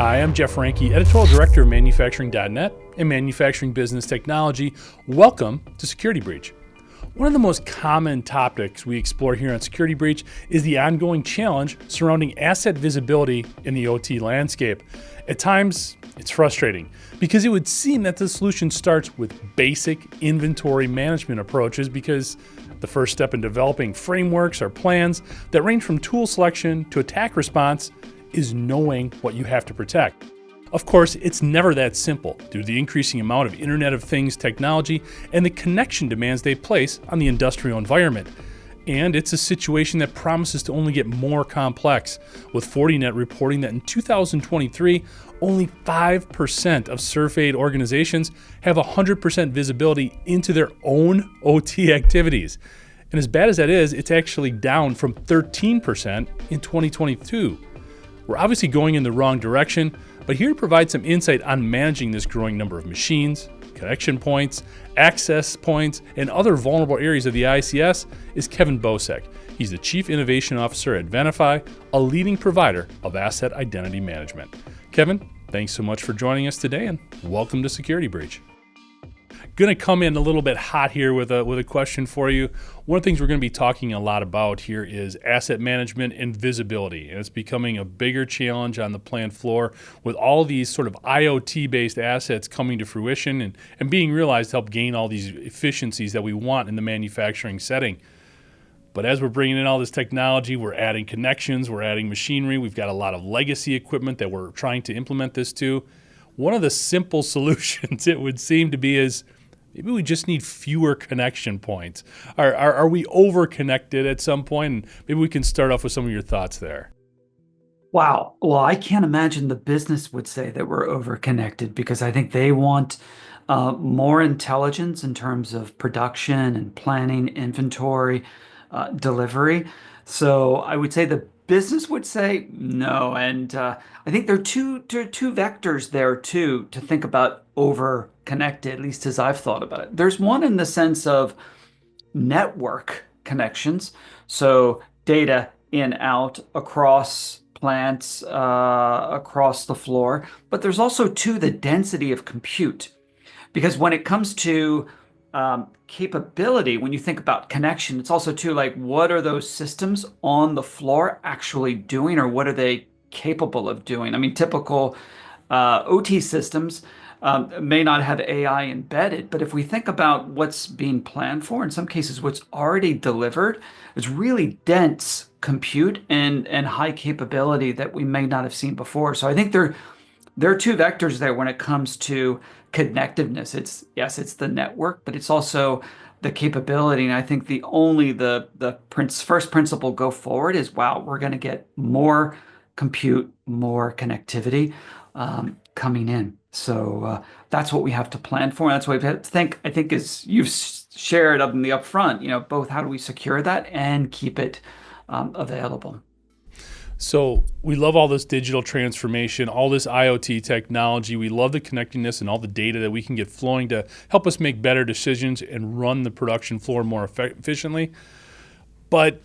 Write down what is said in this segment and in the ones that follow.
Hi, I'm Jeff Ranke, Editorial Director of Manufacturing.net and Manufacturing Business Technology. Welcome to Security Breach. One of the most common topics we explore here on Security Breach is the ongoing challenge surrounding asset visibility in the OT landscape. At times, it's frustrating because it would seem that the solution starts with basic inventory management approaches because the first step in developing frameworks or plans that range from tool selection to attack response is knowing what you have to protect. Of course, it's never that simple due to the increasing amount of Internet of Things technology and the connection demands they place on the industrial environment. And it's a situation that promises to only get more complex, with Fortinet reporting that in 2023, only 5% of surveyed organizations have 100% visibility into their own OT activities. And as bad as that is, it's actually down from 13% in 2022. We're obviously going in the wrong direction, but here to provide some insight on managing this growing number of machines, connection points, access points, and other vulnerable areas of the ICS is Kevin Bocek. He's the Chief Innovation Officer at Venafi, a leading provider of asset identity management. Kevin, thanks so much for joining us today and welcome to Security Breach. Going to come in a little bit hot here with a question for you. One of the things we're going to be talking a lot about here is asset management and visibility. And it's becoming a bigger challenge on the plant floor with all these sort of IoT-based assets coming to fruition and being realized to help gain all these efficiencies that we want in the manufacturing setting. But as we're bringing in all this technology, we're adding connections, we're adding machinery. We've got a lot of legacy equipment that we're trying to implement this to. One of the simple solutions, it would seem to be, is maybe we just need fewer connection points. Are we over-connected at some point? And maybe we can start off with some of your thoughts there. Wow. Well, I can't imagine the business would say that we're over-connected because I think they want more intelligence in terms of production and planning, inventory, delivery. So I would say the business would say no. And I think there are two vectors there too to think about over-connected, at least as I've thought about it. There's one in the sense of network connections. So data in, out, across plants, across the floor. But there's also two, the density of compute. Because when it comes to capability, when you think about connection, it's also too like what are those systems on the floor actually doing, or what are they capable of doing? I mean, typical OT systems may not have AI embedded, but if we think about what's being planned for, in some cases, what's already delivered, it's really dense compute and high capability that we may not have seen before. So I think there are two vectors there when it comes to connectiveness. It's the network, but it's also the capability. And I think the first principle go forward is, wow, we're going to get more compute, more connectivity coming in. So that's what we have to plan for. And that's what we have to think. I think as you've shared up in the upfront, both how do we secure that and keep it available. So we love all this digital transformation, all this IoT technology. We love the connectedness and all the data that we can get flowing to help us make better decisions and run the production floor more efficiently. But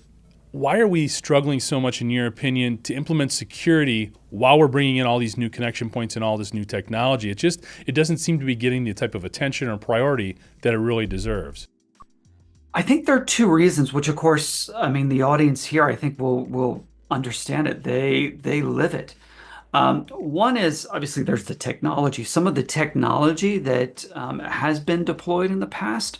why are we struggling so much, in your opinion, to implement security while we're bringing in all these new connection points and all this new technology? It doesn't seem to be getting the type of attention or priority that it really deserves. I think there are two reasons, which of course, I mean, the audience here, I think will understand it. They live it. One is obviously there's the technology. Some of the technology that has been deployed in the past,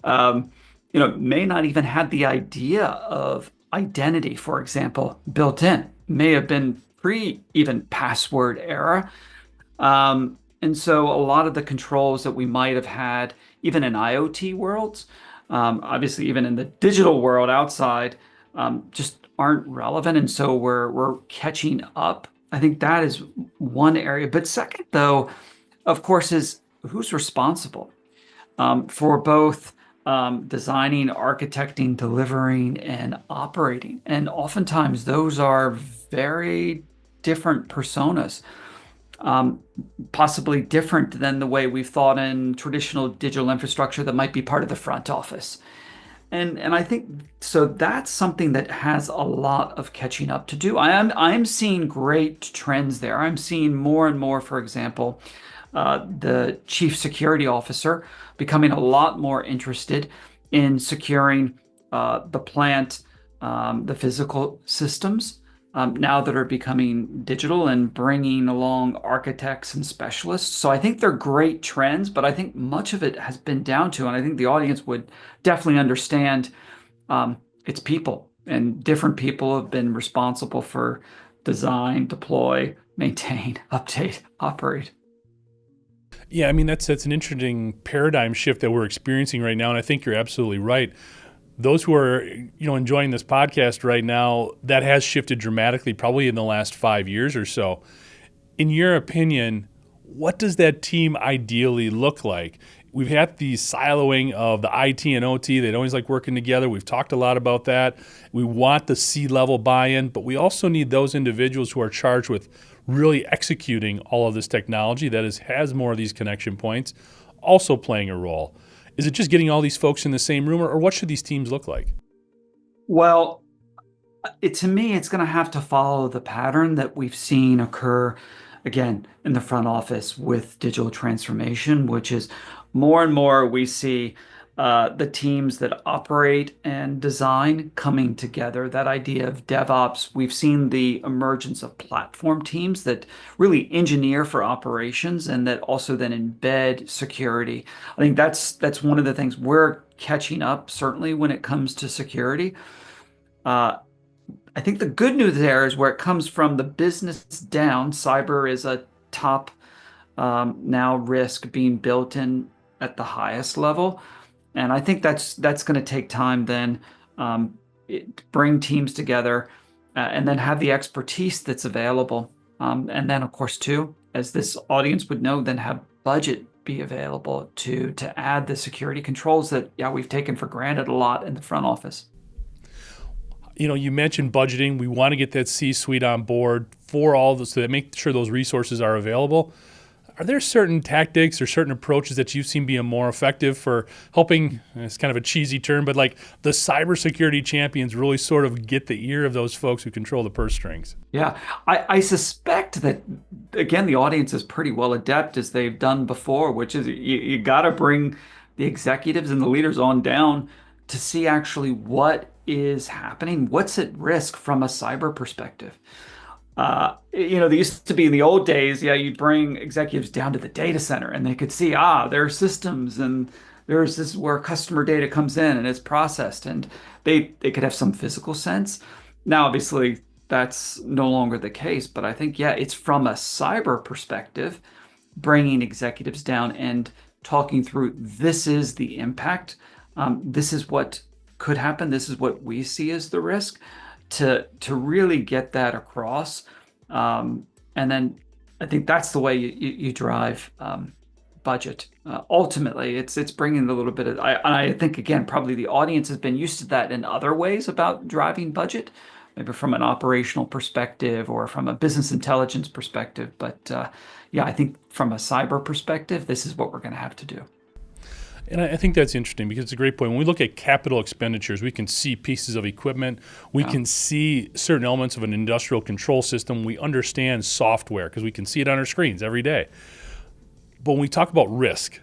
may not even have the idea of identity, for example, built in. May have been pre even password era. And so a lot of the controls that we might have had, even in IoT worlds, obviously even in the digital world outside, just aren't relevant. And so we're catching up. I think that is one area. But second, though, of course, is who's responsible for both designing, architecting, delivering, and operating. And oftentimes those are very different personas, possibly different than the way we've thought in traditional digital infrastructure that might be part of the front office. And I think so that's something that has a lot of catching up to do. I'm seeing great trends there. I'm seeing more and more, for example, the chief security officer becoming a lot more interested in securing the plant, the physical systems now that are becoming digital and bringing along architects and specialists. So I think they're great trends, but I think much of it has been down to, and I think the audience would definitely understand it's people, and different people have been responsible for design, deploy, maintain, update, operate. Yeah, I mean that's an interesting paradigm shift that we're experiencing right now, and I think you're absolutely right. Those who are enjoying this podcast right now, that has shifted dramatically, probably in the last 5 years or so. In your opinion, what does that team ideally look like? We've had the siloing of the IT and OT. They don't always like working together. We've talked a lot about that. We want the C-level buy-in, but we also need those individuals who are charged with really executing all of this technology that has more of these connection points also playing a role. Is it just getting all these folks in the same room, or what should these teams look like? Well, to me, it's going to have to follow the pattern that we've seen occur again in the front office with digital transformation, which is more and more we see the teams that operate and design coming together. That idea of DevOps, we've seen the emergence of platform teams that really engineer for operations and that also then embed security. I think that's one of the things we're catching up, certainly when it comes to security. Uh, I think the good news there is where it comes from the business down. Cyber is a top now risk being built in at the highest level, and I think that's going to take time. Then bring teams together, and then have the expertise that's available, and then of course too, as this audience would know, then have budget be available to add the security controls that yeah we've taken for granted a lot in the front office. You mentioned budgeting. We want to get that C-suite on board for all this, so that make sure those resources are available. Are there certain tactics or certain approaches that you've seen being more effective for helping, it's kind of a cheesy term, but like the cybersecurity champions really sort of get the ear of those folks who control the purse strings? Yeah, I suspect that again the audience is pretty well adept as they've done before, which is you got to bring the executives and the leaders on down to see actually what is happening, what's at risk from a cyber perspective. They used to be in the old days, yeah, you'd bring executives down to the data center and they could see, there are systems and there's this where customer data comes in and it's processed and they could have some physical sense. Now, obviously, that's no longer the case, but I think, yeah, it's from a cyber perspective, bringing executives down and talking through this is the impact. This is what could happen. This is what we see as the risk to really get that across. And then I think that's the way you drive budget. Ultimately, it's bringing a little bit of. I think again, probably the audience has been used to that in other ways about driving budget, maybe from an operational perspective or from a business intelligence perspective. But yeah, I think from a cyber perspective, this is what we're going to have to do. And I think that's interesting because it's a great point. When we look at capital expenditures, we can see pieces of equipment. We can see certain elements of an industrial control system. We understand software because we can see it on our screens every day. But when we talk about risk,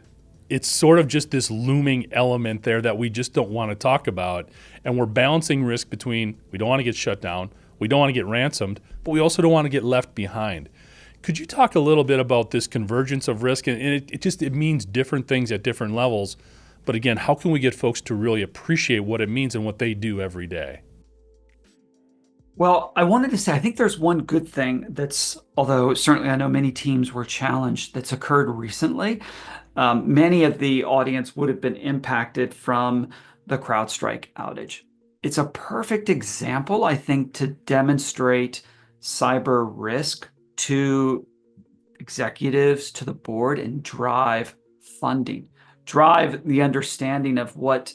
it's sort of just this looming element there that we just don't want to talk about. And we're balancing risk between we don't want to get shut down, we don't want to get ransomed, but we also don't want to get left behind. Could you talk a little bit about this convergence of risk? And it means different things at different levels. But again, how can we get folks to really appreciate what it means and what they do every day? Well, I wanted to say, I think there's one good thing that's, although certainly I know many teams were challenged, that's occurred recently. Many of the audience would have been impacted from the CrowdStrike outage. It's a perfect example, I think, to demonstrate cyber risk to executives, to the board, and drive funding, drive the understanding of what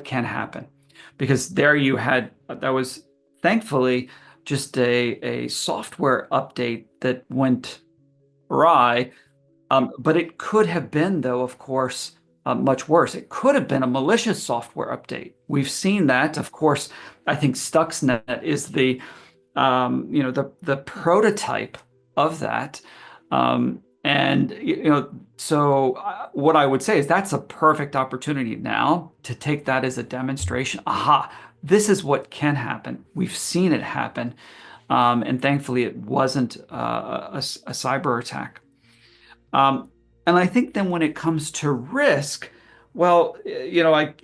can happen. Because there you had that was thankfully just a software update that went awry, but it could have been, though, of course, much worse. It could have been a malicious software update. We've seen that. Of course, I think Stuxnet is the prototype of that. And so what I would say is that's a perfect opportunity now to take that as a demonstration. Aha, this is what can happen. We've seen it happen. And thankfully, it wasn't a cyber attack. Um, and I think then when it comes to risk, well, I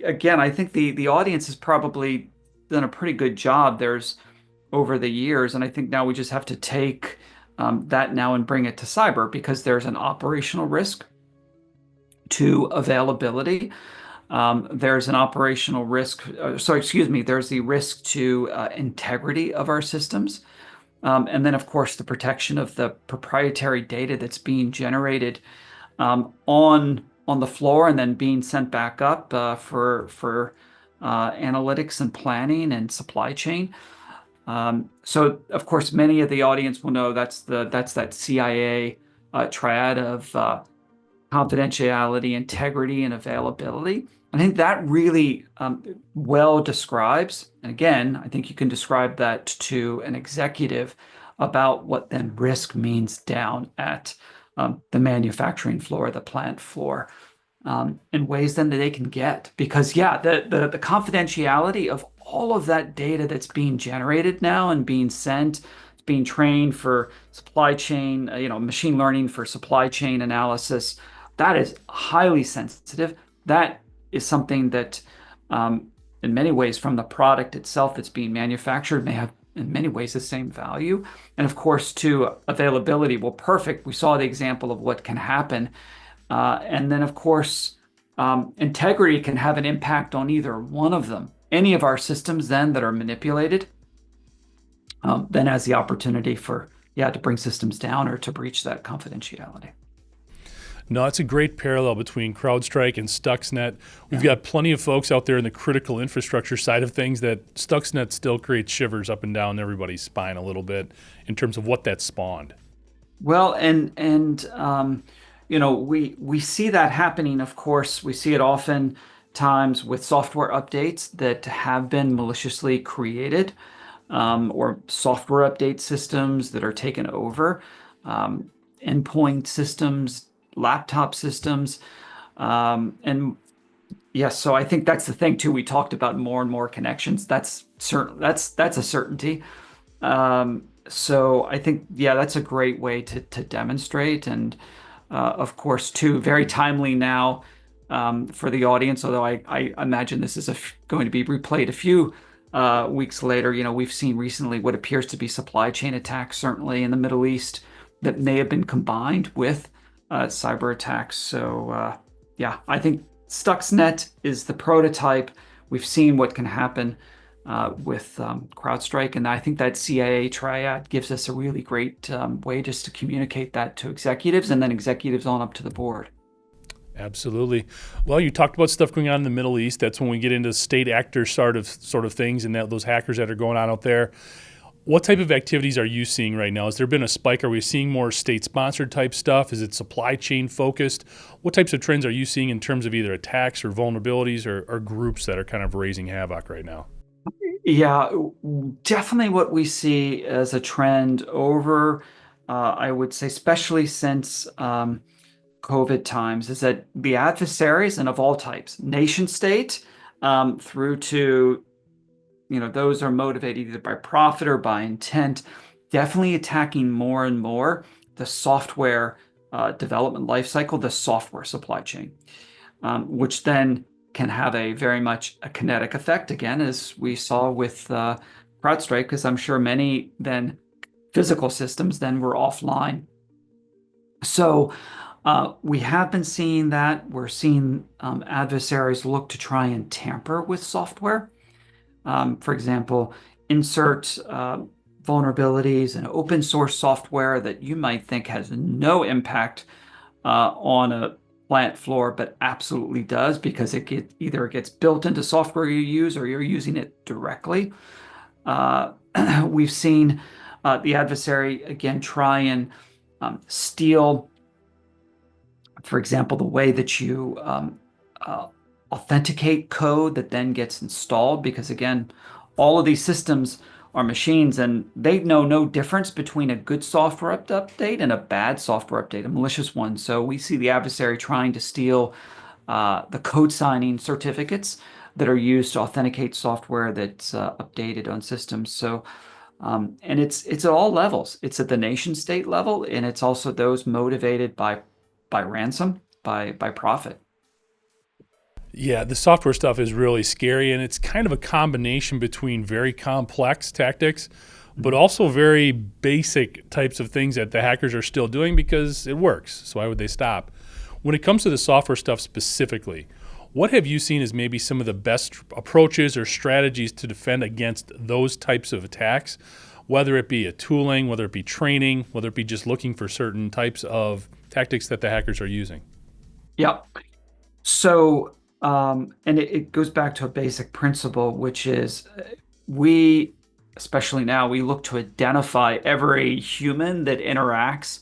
think the audience has probably done a pretty good job. There's over the years, and I think now we just have to take that now and bring it to cyber because there's an operational risk to availability. There's an operational risk. Sorry, excuse me. There's the risk to integrity of our systems. And then, of course, the protection of the proprietary data that's being generated on the floor and then being sent back up for analytics and planning and supply chain. So, of course, many of the audience will know that's that CIA triad of confidentiality, integrity, and availability. I think that really well describes, and again, I think you can describe that to an executive about what then risk means down at the manufacturing floor, the plant floor, in ways then that they can get. Because yeah, the confidentiality of all of that data that's being generated now and being sent, it's being trained for supply chain, machine learning for supply chain analysis, that is highly sensitive. That is something that, in many ways, from the product itself that's being manufactured, may have, in many ways, the same value. And of course, to availability, well, perfect. We saw the example of what can happen. And then, of course, integrity can have an impact on either one of them. Any of our systems then that are manipulated, then has the opportunity for, to bring systems down or to breach that confidentiality. No, it's a great parallel between CrowdStrike and Stuxnet. We've got plenty of folks out there in the critical infrastructure side of things that Stuxnet still creates shivers up and down everybody's spine a little bit in terms of what that spawned. Well, we see that happening. Of course, we see it often times with software updates that have been maliciously created, or software update systems that are taken over, endpoint systems, laptop systems. And yes, so I think that's the thing too. We talked about more and more connections. That's certain. That's a certainty. So I think, that's a great way to demonstrate. And of course, too, very timely now for the audience, although I imagine this is going to be replayed a few weeks later. We've seen recently what appears to be supply chain attacks, certainly in the Middle East, that may have been combined with cyber attacks. So I think Stuxnet is the prototype. We've seen what can happen with CrowdStrike, and I think that CIA triad gives us a really great way just to communicate that to executives and then executives on up to the board. Absolutely. Well, you talked about stuff going on in the Middle East. That's when we get into state actor sort of things and those hackers that are going on out there. What type of activities are you seeing right now? Has there been a spike? Are we seeing more state-sponsored type stuff? Is it supply chain focused? What types of trends are you seeing in terms of either attacks or vulnerabilities or groups that are kind of raising havoc right now? Yeah, definitely what we see as a trend over, I would say, especially since COVID times, is that the adversaries, and of all types, nation state, through to those are motivated either by profit or by intent, definitely attacking more and more the software development lifecycle, the software supply chain, which then can have a very much a kinetic effect, again, as we saw with CrowdStrike, because I'm sure many then physical systems then were offline. So we have been seeing that. We're seeing adversaries look to try and tamper with software. For example, insert vulnerabilities in open source software that you might think has no impact on a plant floor, but absolutely does, because either it gets built into software you use or you're using it directly. We've seen the adversary, again, try and steal, for example, the way that you uh, authenticate code that then gets installed because, again, all of these systems are machines and they know no difference between a good software update and a bad software update, a malicious one. So we see the adversary trying to steal the code signing certificates that are used to authenticate software that's updated on systems. So and it's at all levels. It's at the nation state level, and it's also those motivated by ransom, by profit. Yeah, the software stuff is really scary, and it's kind of a combination between very complex tactics, but also very basic types of things that the hackers are still doing because it works. So why would they stop? When it comes to the software stuff specifically, what have you seen as maybe some of the best approaches or strategies to defend against those types of attacks, whether it be a tooling, whether it be training, whether it be just looking for certain types of tactics that the hackers are using? Yeah. So, and it goes back to a basic principle, which is we, especially now, we look to identify every human that interacts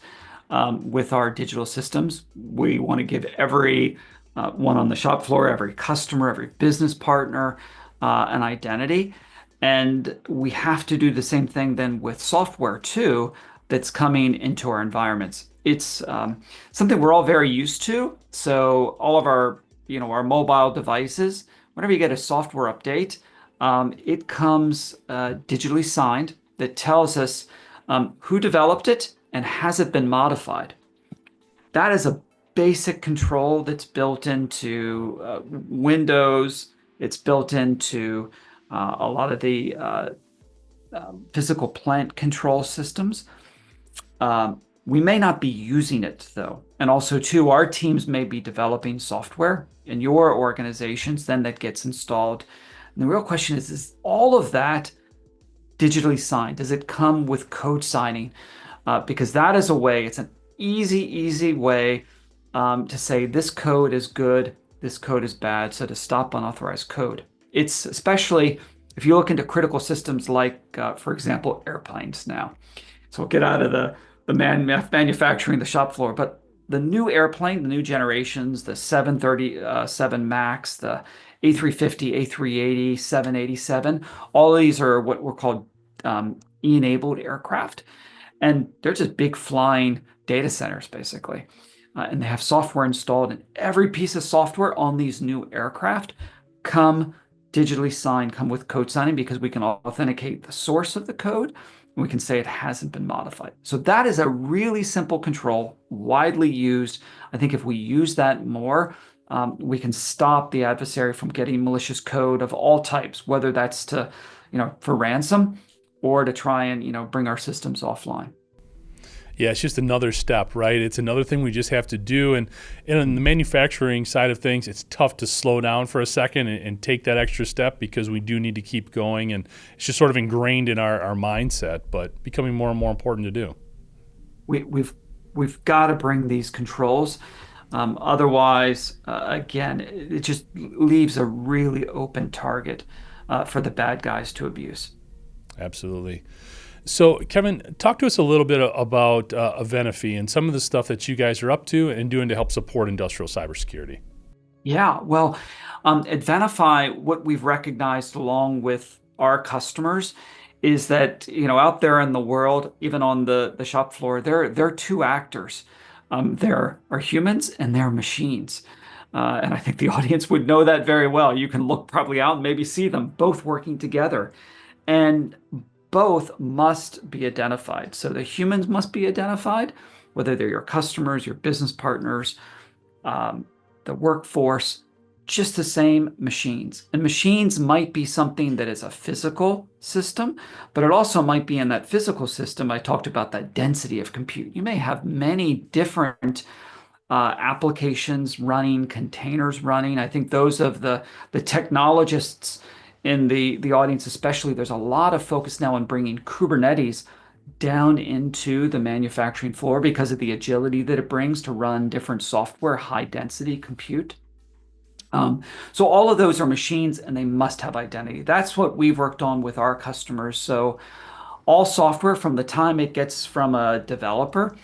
with our digital systems. We want to give every one on the shop floor, every customer, every business partner an identity. And we have to do the same thing then with software too, that's coming into our environments. It's something we're all very used to. So all of our, our mobile devices, whenever you get a software update, it comes digitally signed that tells us who developed it and has it been modified. That is a basic control that's built into Windows. It's built into a lot of the physical plant control systems. We may not be using it though. And also too, our teams may be developing software in your organizations, then that gets installed. And the real question is all of that digitally signed? Does it come with code signing? Because that is a way, it's an easy way to say this code is good, this code is bad. So to stop unauthorized code. It's especially if you look into critical systems like, for example, airplanes now. So we'll get out of the manufacturing, the shop floor, but the new airplane, the new generations, the 737 MAX, the A350, A380, 787, all of these are what were called E-enabled aircraft. And they're just big flying data centers, basically. And they have software installed, and every piece of software on these new aircraft come digitally signed, come with code signing because we can authenticate the source of the code. And we can say it hasn't been modified. So that is a really simple control, widely used. I think if we use that more, we can stop the adversary from getting malicious code of all types, whether that's to, for ransom or to try and, bring our systems offline. Yeah, it's just another step, right? It's another thing we just have to do. And on the manufacturing side of things, it's tough to slow down for a second and take that extra step because we do need to keep going. And it's just sort of ingrained in our mindset, but becoming more and more important to do. We've got to bring these controls. Otherwise, again, it just leaves a really open target for the bad guys to abuse. Absolutely. So, Kevin, talk to us a little bit about Venafi and some of the stuff that you guys are up to and doing to help support industrial cybersecurity. Yeah, well, at Venafi, what we've recognized along with our customers is that, out there in the world, even on the shop floor, there are two actors. There are humans and there are machines. And I think the audience would know that very well. You can look probably out and maybe see them both working together. And both must be identified. So the humans must be identified, whether they're your customers, your business partners, the workforce, just the same machines. And machines might be something that is a physical system, but it also might be in that physical system. I talked about that density of compute. You may have many different applications running, containers running. I think those of the technologists in the audience especially, there's a lot of focus now on bringing Kubernetes down into the manufacturing floor because of the agility that it brings to run different software, high density compute. So all of those are machines and they must have identity. That's what we've worked on with our customers. So all software from the time it gets from a developer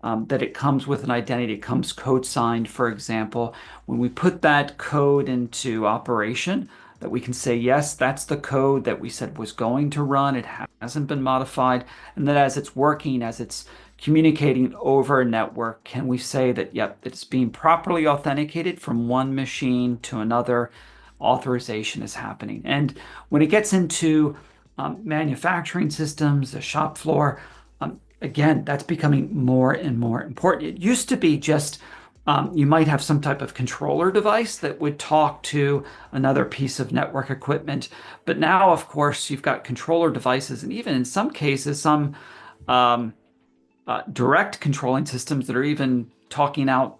that it comes with an identity. It comes code signed, for example. When we put that code into operation, that we can say, yes, that's the code that we said was going to run. It hasn't been modified. And then as it's working, as it's communicating over a network, can we say that, yep, it's being properly authenticated from one machine to another? Authorization is happening. And when it gets into manufacturing systems, the shop floor, again, that's becoming more and more important. It used to be just you might have some type of controller device that would talk to another piece of network equipment. But now, of course, you've got controller devices, and even in some cases, some um, direct controlling systems that are even talking out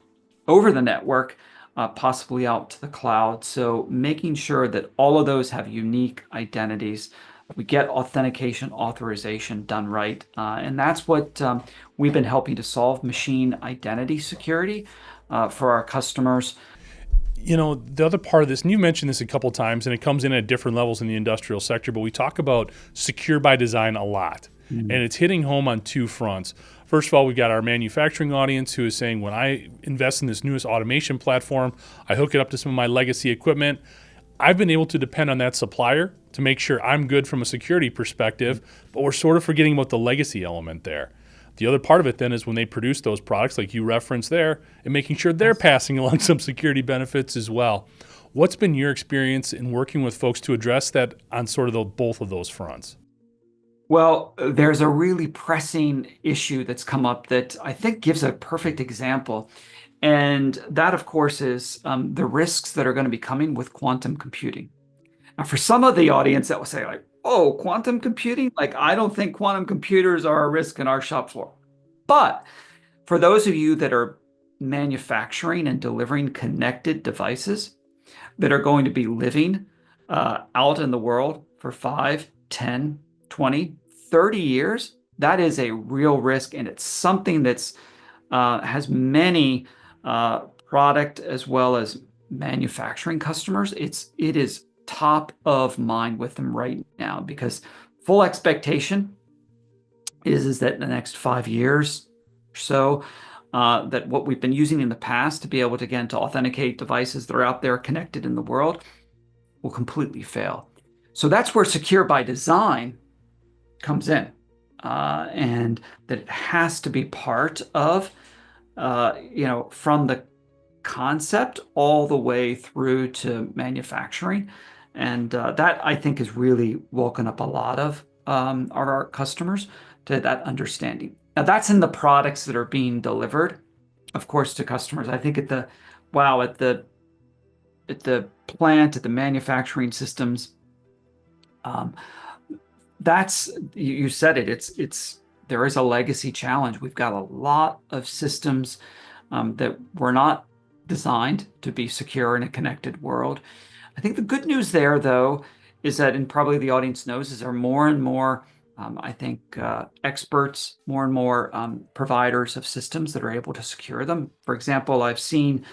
over the network, possibly out to the cloud. So making sure that all of those have unique identities. We get authentication authorization done right. And that's what we've been helping to solve, machine identity security for our customers. The other part of this, and you mentioned this a couple times, and it comes in at different levels in the industrial sector, but we talk about secure by design a lot. And it's hitting home on two fronts. First of all, we've got our manufacturing audience who is saying, when I invest in this newest automation platform, I hook it up to some of my legacy equipment, I've been able to depend on that supplier to make sure I'm good from a security perspective, but we're sort of forgetting about the legacy element there. The other part of it then is when they produce those products, like you referenced there, and making sure they're passing along some security benefits as well. What's been your experience in working with folks to address that on sort of both of those fronts? Well, there's a really pressing issue that's come up that I think gives a perfect example. And that, of course, is the risks that are going to be coming with quantum computing. Now, for some of the audience that will say, like, oh, quantum computing? Like, I don't think quantum computers are a risk in our shop floor. But for those of you that are manufacturing and delivering connected devices that are going to be living out in the world for 5, 10, 20, 30 years, that is a real risk. And it's something that's has many product as well as manufacturing customers. It is top of mind with them right now because full expectation is that in the next 5 years or so, that what we've been using in the past to be able to, again, to authenticate devices that are out there connected in the world will completely fail. So that's where secure by design comes in, and that it has to be part of, from the concept all the way through to manufacturing. And that I think has really woken up a lot of our customers to that understanding. Now that's in the products that are being delivered, of course, to customers. I think at the plant, at the manufacturing systems, um, that's you said it. It's there is a legacy challenge. We've got a lot of systems that were not designed to be secure in a connected world. I think the good news there, though, is that, and probably the audience knows, is there are more and more, I think, experts, more and more providers of systems that are able to secure them. For example, I've seen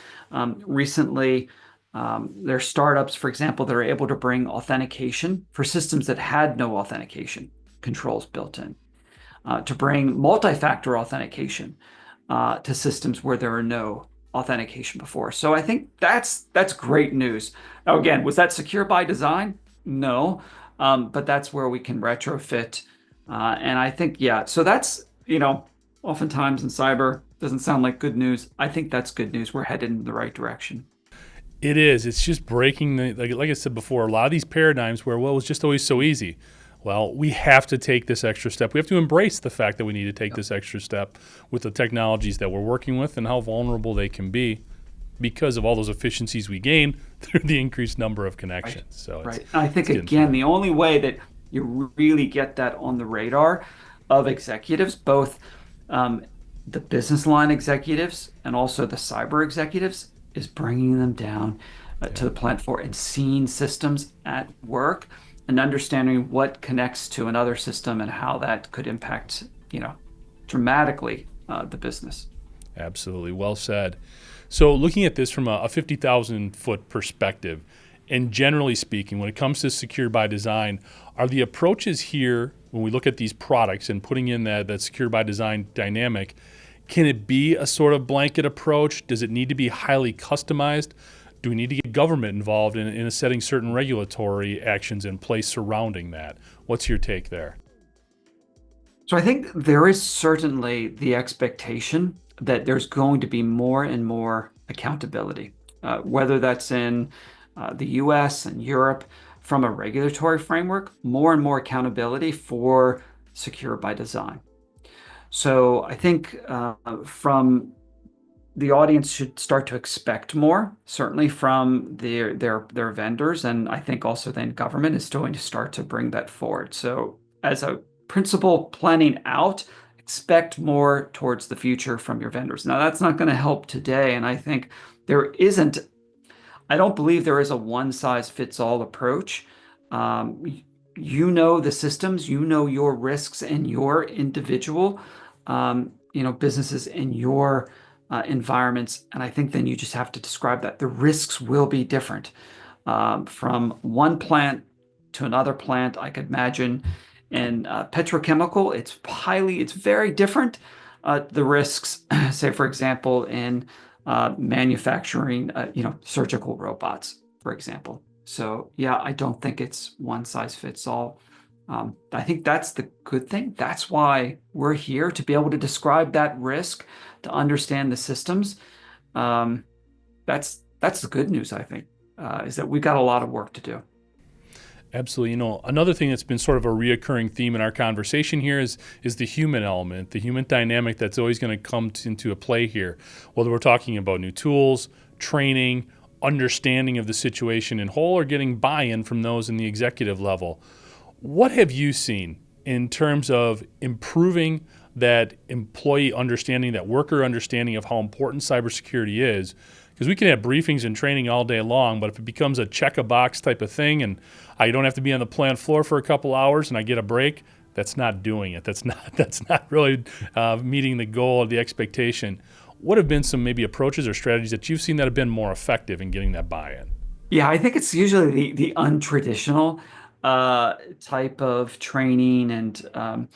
recently there are startups, for example, that are able to bring authentication for systems that had no authentication controls built in, to bring multi-factor authentication to systems where there are no authentication before. So I think that's great news. Now, again, was that secure by design? No, but that's where we can retrofit. And I think, yeah, so that's, oftentimes in cyber doesn't sound like good news. I think that's good news. We're headed in the right direction. It is. It's just breaking like I said before, a lot of these paradigms where, well, it was just always so easy. Well, we have to take this extra step. We have to embrace the fact that we need to take this extra step with the technologies that we're working with and how vulnerable they can be because of all those efficiencies we gain through the increased number of connections. Right. So Right. I think, again, the only way that you really get that on the radar of executives, both the business line executives and also the cyber executives, is bringing them down to the plant floor and seeing systems at work and understanding what connects to another system and how that could impact, dramatically the business. Absolutely. Well said. So looking at this from a 50,000 foot perspective, and generally speaking, when it comes to secure by design, are the approaches here, when we look at these products and putting in that secure by design dynamic, Can it be a sort of blanket approach? Does it need to be highly customized? Do we need to get government involved in setting certain regulatory actions in place surrounding that? What's your take there? So I think there is certainly the expectation that there's going to be more and more accountability, whether that's in the US and Europe from a regulatory framework, more and more accountability for secure by design. So I think from the audience should start to expect more, certainly from their vendors, and I think also then government is going to start to bring that forward. So as a principle planning out, expect more towards the future from your vendors. Now that's not going to help today, and I think there isn't. I don't believe there is a one size fits all approach. You know the systems, you know your risks and your individual, businesses in your environments. And I think then you just have to describe that. The risks will be different from one plant to another plant. I could imagine in petrochemical, it's very different. The risks, say, for example, in manufacturing, surgical robots, for example. So yeah, I don't think it's one size fits all. I think that's the good thing. That's why we're here to be able to describe that risk, to understand the systems. That's the good news, I think, is that we've got a lot of work to do. Absolutely. Another thing that's been sort of a reoccurring theme in our conversation here is the human element, the human dynamic that's always going to come into a play here. Whether we're talking about new tools, training, understanding of the situation in whole, or getting buy-in from those in the executive level. What have you seen in terms of improving that employee understanding, that worker understanding of how important cybersecurity is? Because we can have briefings and training all day long, but if it becomes a check a box type of thing and I don't have to be on the plant floor for a couple hours and I get a break, that's not doing it. That's not really meeting the goal or the expectation. What have been some maybe approaches or strategies that you've seen that have been more effective in getting that buy-in? Yeah, I think it's usually the untraditional type of training, and I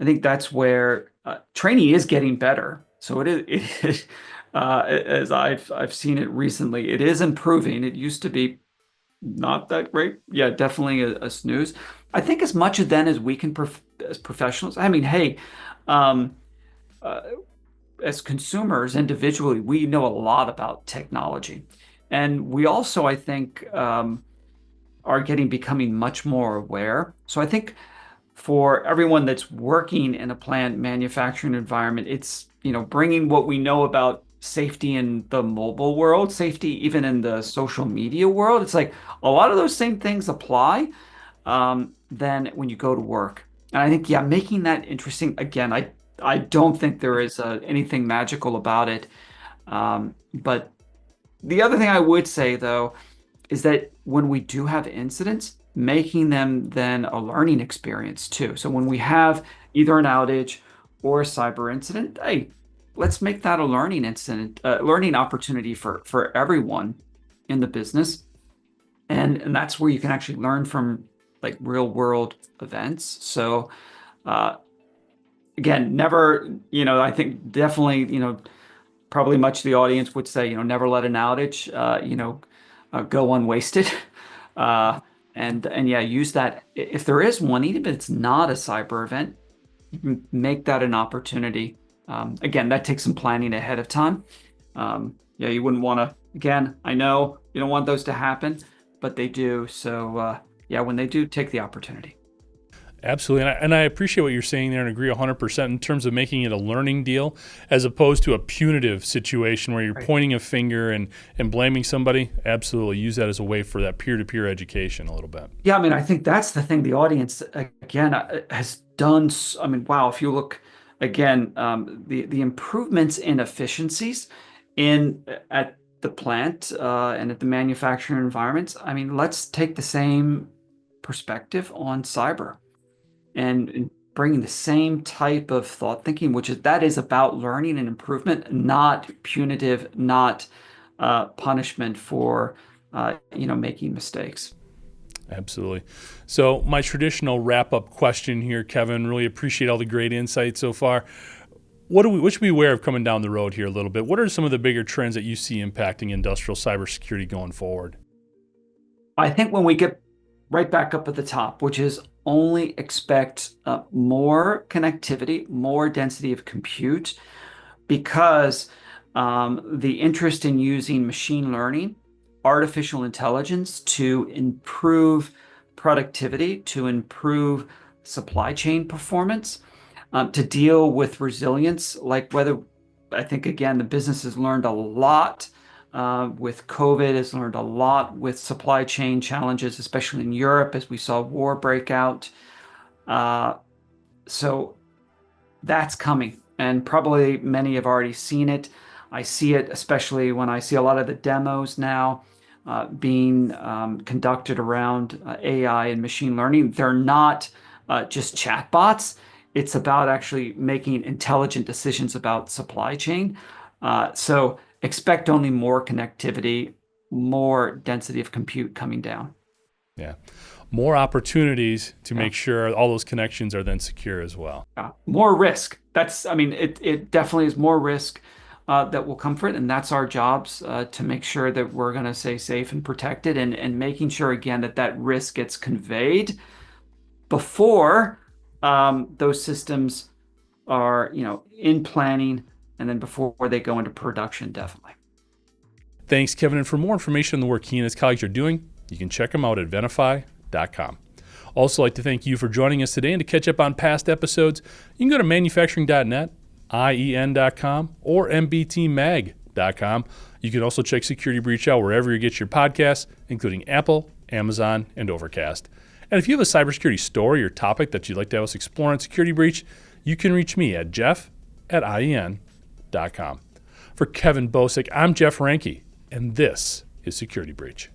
think that's where training is getting better. So it is as I've seen it recently, it is improving. It used to be not that great. Yeah, definitely a snooze. I think as much of then as we can as professionals. I mean, hey, um, uh, as consumers individually, we know a lot about technology, and we also, I think, are becoming much more aware. So I think for everyone that's working in a plant manufacturing environment, it's, bringing what we know about safety in the mobile world, safety even in the social media world. It's like a lot of those same things apply then when you go to work. And I think, yeah, making that interesting. Again, I don't think there is anything magical about it. But the other thing I would say, though, is that when we do have incidents, making them then a learning experience too. So when we have either an outage or a cyber incident, hey, let's make that a learning incident, learning opportunity for everyone in the business. And that's where you can actually learn from like real world events. So again, never, I think definitely, probably much of the audience would say, never let an outage, go unwasted. Uh, and yeah, use that if there is one, even if it's not a cyber event, you can make that an opportunity. Again, that takes some planning ahead of time. Yeah, you wouldn't want to. Again, I know you don't want those to happen, but they do. So yeah, when they do, take the opportunity. Absolutely. And I appreciate what you're saying there and agree 100% in terms of making it a learning deal as opposed to a punitive situation where you're Right. pointing a finger and blaming somebody. Absolutely. Use that as a way for that peer-to-peer education a little bit. Yeah, I mean, I think that's the thing the audience, again, has done. I mean, wow, if you look again, the improvements in efficiencies in at the plant and at the manufacturing environments. I mean, let's take the same perspective on cyber and bringing the same type of thought thinking, which is that is about learning and improvement, not punitive, not punishment for making mistakes. Absolutely. So my traditional wrap-up question here, Kevin, really appreciate all the great insight so far. What should we be aware of coming down the road here a little bit? What are some of the bigger trends that you see impacting industrial cybersecurity going forward? I think when we get right back up at the top, which is only expect more connectivity, more density of compute, because the interest in using machine learning, artificial intelligence to improve productivity, to improve supply chain performance, to deal with resilience, like whether I think again the business has learned a lot with COVID, has learned a lot with supply chain challenges, especially in Europe as we saw war break out. Uh, so that's coming, and probably many have already seen it. I see it especially when I see a lot of the demos now being conducted around AI and machine learning. They're not just chatbots. It's about actually making intelligent decisions about supply chain. So expect only more connectivity, more density of compute coming down. Yeah. More opportunities to Yeah. make sure all those connections are then secure as well. More risk. I mean, it definitely is more risk that will come for it. And that's our jobs to make sure that we're going to stay safe and protected and making sure, again, that that risk gets conveyed before those systems are, in planning and then before they go into production, definitely. Thanks, Kevin. And for more information on the work he and his colleagues are doing, you can check them out at Venafi.com. Also, like to thank you for joining us today, and to catch up on past episodes, you can go to manufacturing.net, IEN.com, or MBTmag.com. You can also check Security Breach out wherever you get your podcasts, including Apple, Amazon, and Overcast. And if you have a cybersecurity story or topic that you'd like to have us explore on Security Breach, you can reach me at jeff@IEN.com. For Kevin Bocek, I'm Jeff Ranke, and this is Security Breach.